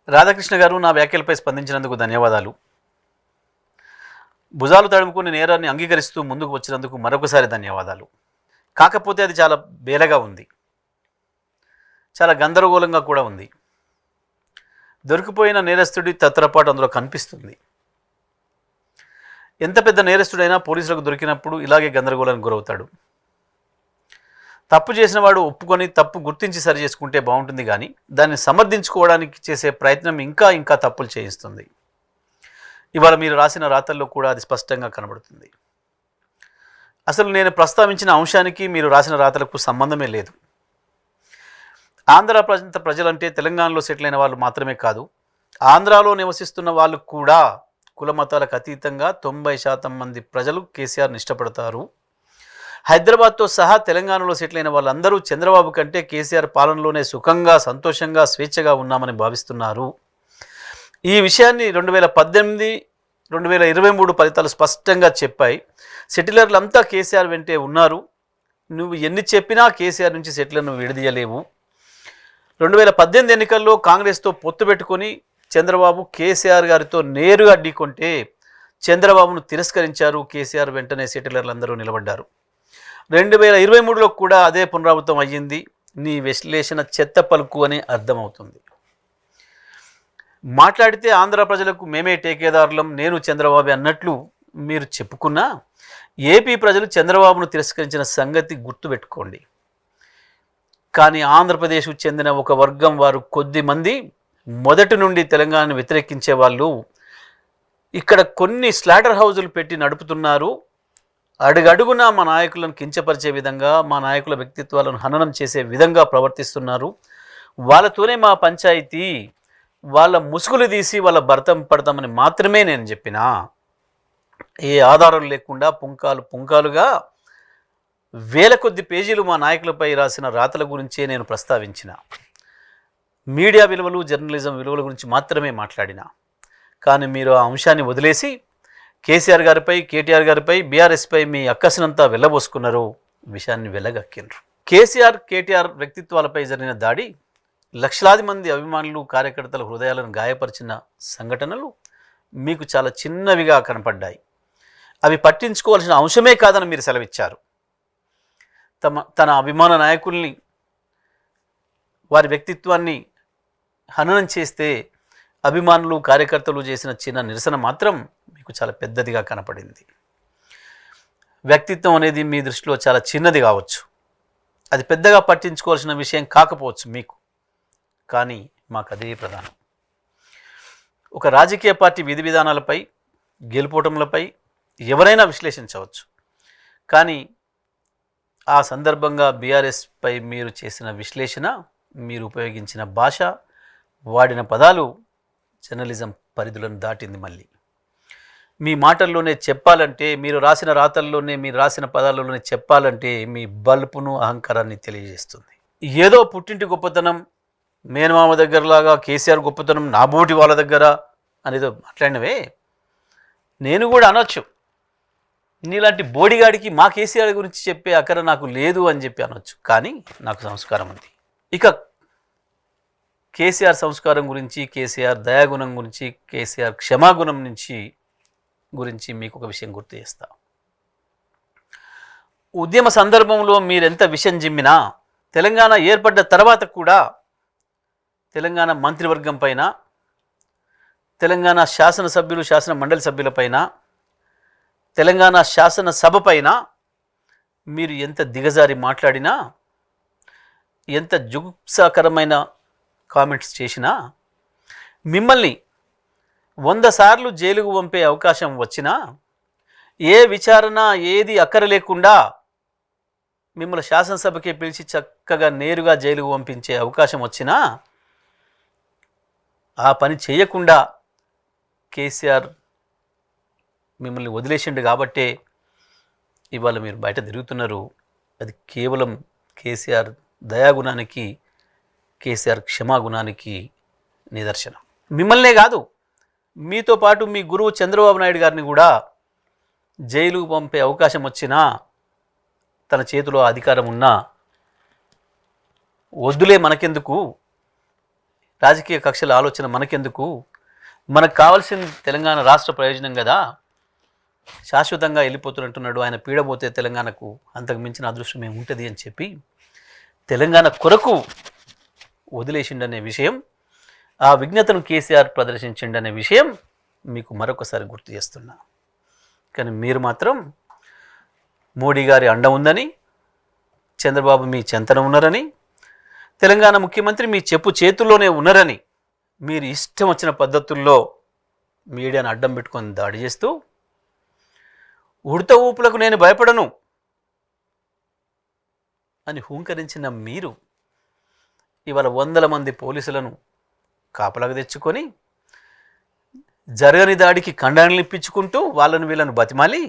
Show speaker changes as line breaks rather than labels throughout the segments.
రాధాకృష్ణ గారు నా వ్యాఖ్యలపై స్పందించినందుకు ధన్యవాదాలు. భుజాలు తడుముకుని నేరాన్ని అంగీకరిస్తూ ముందుకు వచ్చినందుకు మరొకసారి ధన్యవాదాలు. కాకపోతే అది చాలా బేలగా ఉంది, చాలా గందరగోళంగా కూడా ఉంది. దొరికిపోయిన నేరస్తుడి తత్తరపాటు అందులో కనిపిస్తుంది. ఎంత పెద్ద నేరస్తుడైనా పోలీసులకు దొరికినప్పుడు ఇలాగే గందరగోళానికి గురవుతాడు. తప్పు చేసిన వాడు ఒప్పుకొని తప్పు గుర్తించి సరి చేసుకుంటే బాగుంటుంది, కానీ దాన్ని సమర్థించుకోవడానికి చేసే ప్రయత్నం ఇంకా తప్పులు చేయిస్తుంది. ఇవాళ మీరు రాసిన రాతల్లో కూడా అది స్పష్టంగా కనబడుతుంది. అసలు నేను ప్రస్తావించిన అంశానికి మీరు రాసిన రాతలకు సంబంధమే లేదు. ఆంధ్ర ప్రాంత ప్రజలంటే తెలంగాణలో సెటిల్ అయిన వాళ్ళు మాత్రమే కాదు, ఆంధ్రాలో నివసిస్తున్న వాళ్ళు కూడా కుల మతాలకు అతీతంగా 90% మంది ప్రజలు కేసీఆర్ని ఇష్టపడతారు. హైదరాబాద్తో సహా తెలంగాణలో సెటిల్ అయిన వాళ్ళందరూ చంద్రబాబు కంటే కేసీఆర్ పాలనలోనే సుఖంగా, సంతోషంగా, స్వేచ్ఛగా ఉన్నామని భావిస్తున్నారు. ఈ విషయాన్ని 2018, 2023 ఫలితాలు స్పష్టంగా చెప్పాయి. సెటిలర్లంతా కేసీఆర్ వెంటే ఉన్నారు. నువ్వు ఎన్ని చెప్పినా కేసీఆర్ నుంచి సెటిలర్ను విడదీయలేవు. 2018 ఎన్నికల్లో కాంగ్రెస్తో పొత్తు పెట్టుకొని చంద్రబాబు కేసీఆర్ గారితో నేరుగా ఢీకొంటే చంద్రబాబును తిరస్కరించారు. కేసీఆర్ వెంటనే సెటిలర్లందరూ నిలబడ్డారు. 2023లో కూడా అదే పునరావృతం అయ్యింది. నీ విశ్లేషణ చెత్త పలుకు అని అర్థమవుతుంది. మాట్లాడితే ఆంధ్ర ప్రజలకు మేమే టేకేదారులం, నేను చంద్రబాబు అన్నట్లు మీరు చెప్పుకున్నా ఏపీ ప్రజలు చంద్రబాబును తిరస్కరించిన సంగతి గుర్తుపెట్టుకోండి. కానీ ఆంధ్రప్రదేశ్కు చెందిన ఒక వర్గం వారు కొద్ది మంది మొదటి నుండి తెలంగాణను వ్యతిరేకించే వాళ్ళు ఇక్కడ కొన్ని స్లాటర్ హౌజులు పెట్టి నడుపుతున్నారు. అడుగడుగునా మా నాయకులను కించపరిచే విధంగా, మా నాయకుల వ్యక్తిత్వాలను హననం చేసే విధంగా ప్రవర్తిస్తున్నారు. వాళ్ళతోనే మా పంచాయతీ, వాళ్ళ ముసుగులు తీసి వాళ్ళ భర్తం పడతామని మాత్రమే నేను చెప్పినా. ఏ ఆధారం లేకుండా పుంకాలుగా వేల కొద్ది పేజీలు మా నాయకులపై రాసిన రాతల గురించే నేను ప్రస్తావించిన. మీడియా విలువలు, జర్నలిజం విలువల గురించి మాత్రమే మాట్లాడిన. కానీ మీరు ఆ అంశాన్ని వదిలేసి కేసీఆర్ గారిపై, కేటీఆర్ గారిపై, బీఆర్ఎస్పై మీ అక్కసినంతా వెళ్ళబోసుకున్నారు, విషయాన్ని వెళ్ళగక్కినరు. కేసీఆర్, కేటీఆర్ వ్యక్తిత్వాలపై జరిగిన దాడి లక్షలాది మంది అభిమానులు, కార్యకర్తల హృదయాలను గాయపరిచిన సంఘటనలు మీకు చాలా చిన్నవిగా కనపడ్డాయి. అవి పట్టించుకోవాల్సిన అంశమే కాదని మీరు సెలవిచ్చారు. తన అభిమాన నాయకుల్ని, వారి వ్యక్తిత్వాన్ని హననం చేస్తే అభిమానులు, కార్యకర్తలు చేసిన చిన్న నిరసన మాత్రం మీకు చాలా పెద్దదిగా కనపడింది. వ్యక్తిత్వం అనేది మీ దృష్టిలో చాలా చిన్నది కావచ్చు, అది పెద్దగా పట్టించుకోవాల్సిన విషయం కాకపోవచ్చు మీకు, కానీ మాకు అదే ప్రధానం. ఒక రాజకీయ పార్టీ విధి విధానాలపై, గెలుపోటములపై ఎవరైనా విశ్లేషించవచ్చు, కానీ ఆ సందర్భంగా బీఆర్ఎస్పై మీరు చేసిన విశ్లేషణ, మీరు ఉపయోగించిన భాష, వాడిన పదాలు జర్నలిజం పరిధులను దాటింది. మళ్ళీ మీ మాటల్లోనే చెప్పాలంటే, మీరు రాసిన రాతల్లోనే, మీరు రాసిన పదాలలోనే చెప్పాలంటే మీ బల్పును, అహంకారాన్ని తెలియజేస్తుంది. ఏదో పుట్టింటి గొప్పతనం, మేనమామ దగ్గరలాగా కేసీఆర్ గొప్పతనం నా బోటి వాళ్ళ దగ్గర అనేదో మాట్లాడినవే నేను కూడా అనొచ్చు. నీలాంటి బోడిగాడికి మా కేసీఆర్ గురించి చెప్పే అక్కర నాకు లేదు అని చెప్పి అనొచ్చు. కానీ నాకు సంస్కారం ఉంది. ఇక కేసీఆర్ సంస్కారం గురించి, కేసీఆర్ దయాగుణం గురించి, కేసీఆర్ క్షమాగుణం గురించి మీకు ఒక విషయం గుర్తు చేస్తా. ఉద్యమ సందర్భంలో మీరెంత విషం జిమ్మినా, తెలంగాణ ఏర్పడ్డ తర్వాత కూడా తెలంగాణ మంత్రివర్గం పైన, తెలంగాణ శాసనసభ్యులు, శాసన మండలి సభ్యులపైన, తెలంగాణ శాసనసభ పైన మీరు ఎంత దిగజారి మాట్లాడినా, ఎంత జుగుప్సాకరమైన కామెంట్స్ చేసినా, మిమ్మల్ని 100 సార్లు జైలుకు పంపే అవకాశం వచ్చినా, ఏ విచారణ ఏది అక్కర లేకుండా మిమ్మల్ని శాసనసభకే పిలిచి చక్కగా నేరుగా జైలుకు పంపించే అవకాశం వచ్చినా ఆ పని చేయకుండా కేసీఆర్ మిమ్మల్ని వదిలేసిండు కాబట్టే ఇవాళ మీరు బయట తిరుగుతున్నారు. అది కేవలం కేసీఆర్ దయాగుణానికి, కేసీఆర్ క్షమాగుణానికి నిదర్శనం. మిమ్మల్నే కాదు, మీతో పాటు మీ గురువు చంద్రబాబు నాయుడు గారిని కూడా జైలుకు పంపే అవకాశం వచ్చినా, తన చేతిలో అధికారం ఉన్నా వద్దులే మనకెందుకు, రాజకీయ కక్షల ఆలోచన మనకెందుకు, మనకు కావాల్సిన తెలంగాణ రాష్ట్ర ప్రయోజనం కదా, శాశ్వతంగా వెళ్ళిపోతున్నట్టున్నాడు ఆయన, పీడబోతే తెలంగాణకు అంతకు మించిన అదృష్టం ఏముంటుంది అని చెప్పి తెలంగాణ కొరకు వదిలేసిండనే విషయం, ఆ విజ్ఞతను కేసీఆర్ ప్రదర్శించిండనే విషయం మీకు మరొకసారి గుర్తు చేస్తున్నా. కానీ మీరు మాత్రం మోడీ గారి అండ ఉందని, చంద్రబాబు మీ చెంతన ఉన్నారని, తెలంగాణ ముఖ్యమంత్రి మీ చెప్పు చేతుల్లోనే ఉన్నారని మీరు ఇష్టం వచ్చిన పద్ధతుల్లో మీడియాను అడ్డం పెట్టుకొని దాడి చేస్తూ, ఉడత ఊపులకు నేను భయపడను అని హూంకరించిన మీరు ఇవాళ వందల మంది పోలీసులను కాపలాగా తెచ్చుకొని జరగని దాడికి ఖండనలు ఇప్పించుకుంటూ వాళ్ళను వీళ్ళను బతిమాలి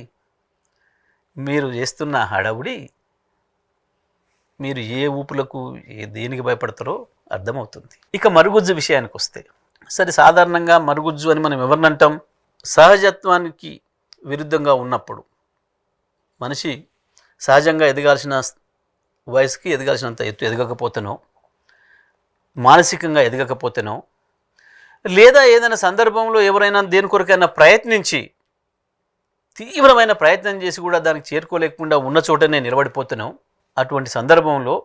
మీరు చేస్తున్న హడావుడి, మీరు ఏ ఊపులకు దేనికి భయపడతారో అర్థమవుతుంది. ఇక మరుగుజ్జు విషయానికి వస్తే, సరే సాధారణంగా మరుగుజ్జు అని మనం ఎవరినంటాం, సహజత్వానికి విరుద్ధంగా ఉన్నప్పుడు మనిషి సహజంగా ఎదగాల్సిన వయసుకి ఎదగాల్సినంత ఎత్తు ఎదగకపోతేనో, మానసికంగా ఎదగకపోతేనో, లేదా ఏదైనా సందర్భంలో ఎవరైనా దేని కొరకైనా ప్రయత్నించి తీవ్రమైన ప్రయత్నం చేసి కూడా దానికి చేరుకోలేకుండా ఉన్న చోటనే నిలబడిపోతేనో, అటువంటి సందర్భంలో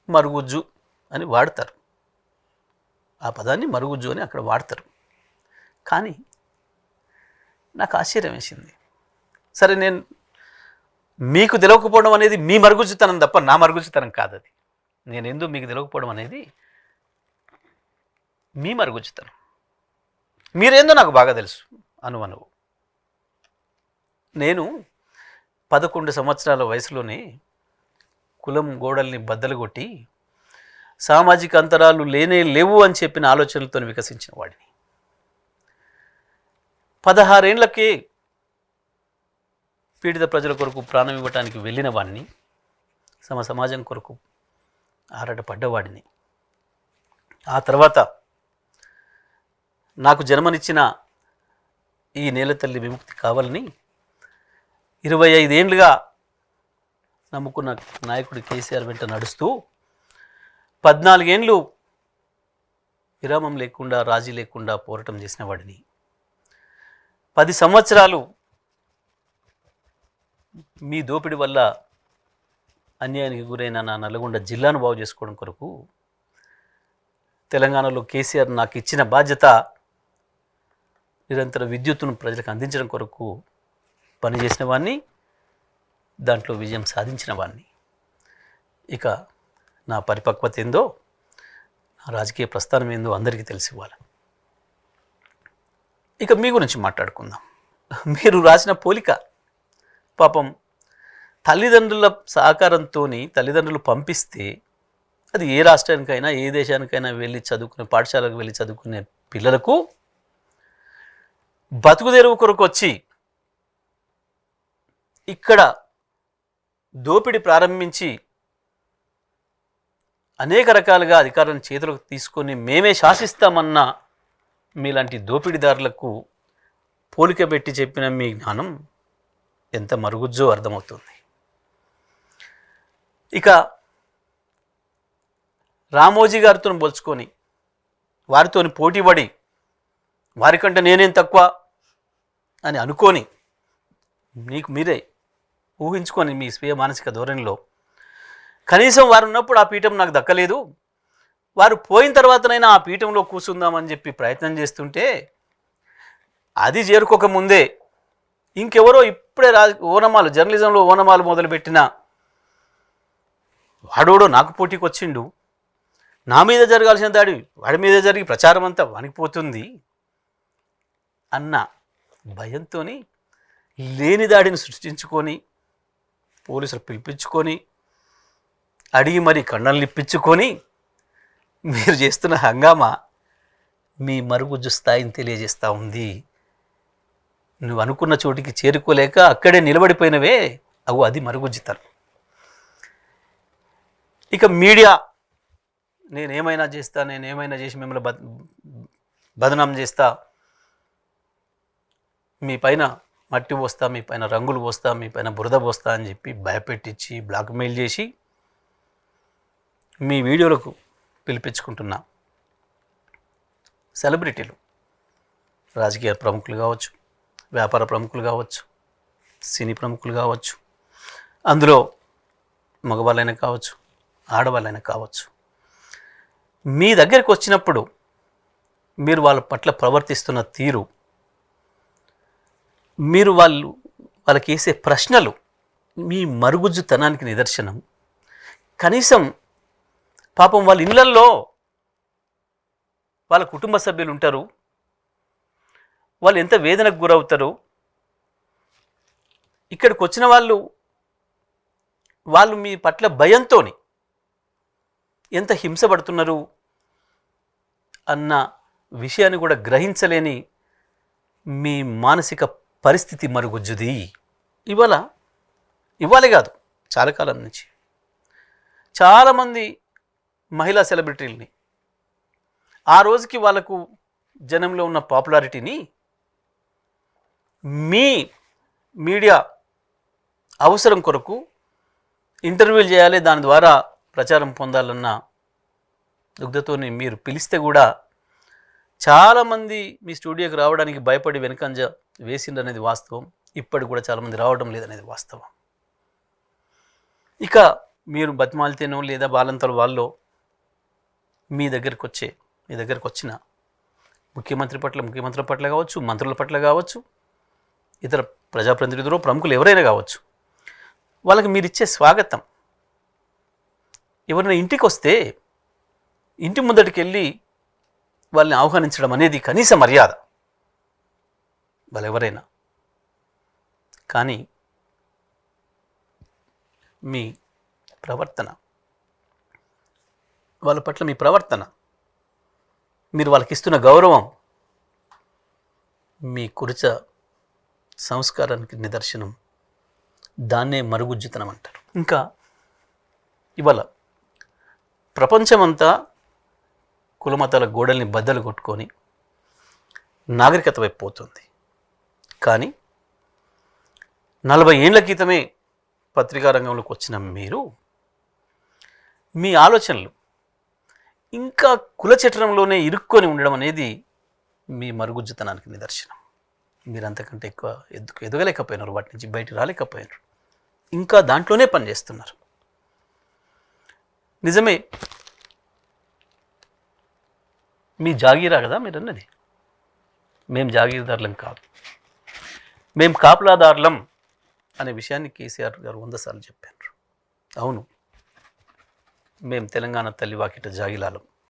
మరుగుజ్జు అని వాడతారు. ఆ పదాన్ని మరుగుజ్జు అని అక్కడ వాడతారు. కానీ నాకు ఆశ్చర్యం వేసింది. సరే, నేను మీకు తెలియకపోవడం అనేది మీ మరుగుజ్జుతనం తప్ప నా మరుగుజ్జుతనం కాదు. అది నేను ఎందుకు మీకు తెలియకపోవడం అనేది మీ మరుగుజ్జుతనం. మీరేందో నాకు బాగా తెలుసు అనువు. నేను 11 సంవత్సరాల వయసులోనే కులం గోడల్ని బద్దలు కొట్టి సామాజిక అంతరాలు లేవు అని చెప్పిన ఆలోచనలతో వికసించిన వాడిని. 16 ఏళ్లకే పీడిత ప్రజల కొరకు ప్రాణం ఇవ్వటానికి వెళ్ళిన వాడిని, సమాజం కొరకు ఆరాటపడ్డవాడిని. ఆ తర్వాత నాకు జన్మనిచ్చిన ఈ నేల తల్లి విముక్తి కావాలని 25 ఏళ్లుగా నమ్ముకున్న నాయకుడు కేసీఆర్ వెంట నడుస్తూ 14 ఏళ్ళు విరామం లేకుండా, రాజీ లేకుండా పోరాటం చేసిన వాడిని. 10 సంవత్సరాలు మీ దోపిడి వల్ల అన్యాయానికి గురైన నా నల్గొండ జిల్లాను బాగు చేసుకోవడం కొరకు తెలంగాణలో కేసీఆర్ నాకు ఇచ్చిన బాధ్యత నిరంతర విద్యుత్తును ప్రజలకు అందించడం కొరకు పనిచేసిన వాడిని, దాంట్లో విజయం సాధించిన వాడిని. ఇక నా పరిపక్వత ఏందో, నా రాజకీయ ప్రస్థానం ఏందో అందరికీ తెలిసి ఇవ్వాలి. ఇక మీ గురించి మాట్లాడుకుందాం. మీరు రాసిన పోలిక, పాపం తల్లిదండ్రుల సహకారంతో తల్లిదండ్రులు పంపిస్తే అది ఏ రాష్ట్రానికైనా ఏ దేశానికైనా వెళ్ళి చదువుకునే, పాఠశాలకు వెళ్ళి చదువుకునే పిల్లలకు బతుకుదెరువు కొరకు వచ్చి ఇక్కడ దోపిడీ ప్రారంభించి అనేక రకాలుగా అధికారాన్ని చేతులకు తీసుకొని మేమే శాసిస్తామన్న మీలాంటి దోపిడీదారులకు పోలిక పెట్టి చెప్పిన మీ జ్ఞానం ఎంత మరుగుజ్జో అర్థమవుతుంది. ఇక రామోజీ గారితో పోల్చుకొని, వారితో పోటీపడి వారికంటే నేనేం తక్కువ అని అనుకొని మీకు మీరే ఊహించుకొని మీ స్వీయ మానసిక ధోరణిలో కనీసం వారు ఉన్నప్పుడు ఆ పీఠం నాకు దక్కలేదు, వారు పోయిన తర్వాతనైనా ఆ పీఠంలో కూర్చుందామని చెప్పి ప్రయత్నం చేస్తుంటే అది చేరుకోకముందే ఇంకెవరో ఇప్పుడే ఓనమాలు, జర్నలిజంలో ఓనమాలు మొదలుపెట్టిన వాడోడో నాకు పోటీకి వచ్చిండు, నా మీద జరగాల్సిన దాడి వాడి మీద జరిగి ప్రచారం అంతా వణికిపోతుంది అన్న భయంతో లేని దాడిని సృష్టించుకొని పోలీసులు పిలిపించుకొని అడిగి మరీ కండలు ఇప్పించుకొని మీరు చేస్తున్న హంగామా మీ మరుగుజ్జు స్థాయిని తెలియజేస్తూ ఉంది. నువ్వు అనుకున్న చోటికి చేరుకోలేక అక్కడే నిలబడిపోయినవే, అది మరుగుజ్జుతనం. ఇక మీడియా, నేనేమైనా చేస్తా, నేనేమైనా చేసి మిమ్మల్ని బదనాం చేస్తా, మీ పైన మట్టి పోస్తా, మీ పైన రంగులు పోస్తా, మీ పైన బురద పోస్తా అని చెప్పి భయపెట్టించి బ్లాక్మెయిల్ చేసి మీ వీడియోలకు పిలిపించుకుంటున్నా సెలబ్రిటీలు, రాజకీయ ప్రముఖులు కావచ్చు, వ్యాపార ప్రముఖులు కావచ్చు, సినీ ప్రముఖులు కావచ్చు, అందులో మగవాళ్ళైనా కావచ్చు, ఆడవాళ్ళైనా కావచ్చు, మీ దగ్గరికి వచ్చినప్పుడు మీరు వాళ్ళ పట్ల ప్రవర్తిస్తున్న తీరు, మీరు వాళ్ళకి వేసే ప్రశ్నలు మీ మరుగుజ్జుతనానికి నిదర్శనం. కనీసం పాపం వాళ్ళ ఇళ్ళల్లో వాళ్ళ కుటుంబ సభ్యులు ఉంటారు, వాళ్ళు ఎంత వేదనకు గురవుతారు. ఇక్కడికి వచ్చిన వాళ్ళు మీ పట్ల భయంతో ఎంత హింసపడుతున్నారు అన్న విషయాన్ని కూడా గ్రహించలేని మీ మానసిక పరిస్థితి మరుగుజ్జుది. ఇవాళే కాదు, చాలా కాలం నుంచి చాలామంది మహిళా సెలబ్రిటీలని ఆ రోజుకి వాళ్ళకు జనంలో ఉన్న పాపులారిటీని మీ మీడియా అవసరం కొరకు ఇంటర్వ్యూలు చేయాలి, దాని ద్వారా ప్రచారం పొందాలన్న దుగ్ధతోని మీరు పిలిస్తే కూడా చాలామంది మీ స్టూడియోకి రావడానికి భయపడి వెనుకంజ వేసిందనేది వాస్తవం. ఇప్పటికి కూడా చాలామంది రావడం లేదనేది వాస్తవం. ఇక మీరు బతిమాలితేనో లేదా బాలంతల వాళ్ళు మీ దగ్గరికి వచ్చిన ముఖ్యమంత్రి పట్ల కావచ్చు, మంత్రుల పట్ల కావచ్చు, ఇతర ప్రజాప్రతినిధులు, ప్రముఖులు ఎవరైనా కావచ్చు, వాళ్ళకి మీరు ఇచ్చే స్వాగతం, ఎవరైనా ఇంటికి వస్తే ఇంటి ముందటికి వెళ్ళి వాళ్ళని ఆహ్వానించడం అనేది కనీస మర్యాద వాళ్ళు ఎవరైనా. కానీ మీ ప్రవర్తన, వాళ్ళ పట్ల మీ ప్రవర్తన, మీరు వాళ్ళకి ఇస్తున్న గౌరవం మీ కురిచ సంస్కారానికి నిదర్శనం. దాన్నే మరుగుజ్జుతనం అంటారు. ఇంకా ఇవాళ ప్రపంచమంతా కులమతాల గోడల్ని బద్దలు కొట్టుకొని నాగరికత వైపు పోతుంది. కానీ 40 ఏళ్ల క్రితమే పత్రికా రంగంలోకి వచ్చిన మీరు, మీ ఆలోచనలు ఇంకా కులచట్రంలోనే ఇరుక్కొని ఉండడం అనేది మీ మరుగుజ్జుతనానికి నిదర్శనం. మీరు అంతకంటే ఎక్కువ ఎదగలేకపోయినారు, వాటి నుంచి బయట రాలేకపోయినారు, ఇంకా దాంట్లోనే పనిచేస్తున్నారు. నిజమే, మీ జాగీరా కదా మీరు అన్నది. మేము జాగీర్దారులం కాదు, మేము కాపలాదారులం అనే విషయాన్ని కేసీఆర్ గారు 100 సార్లు చెప్పారు. అవును, మేము తెలంగాణ తల్లి వాకిట జాగిలాలం.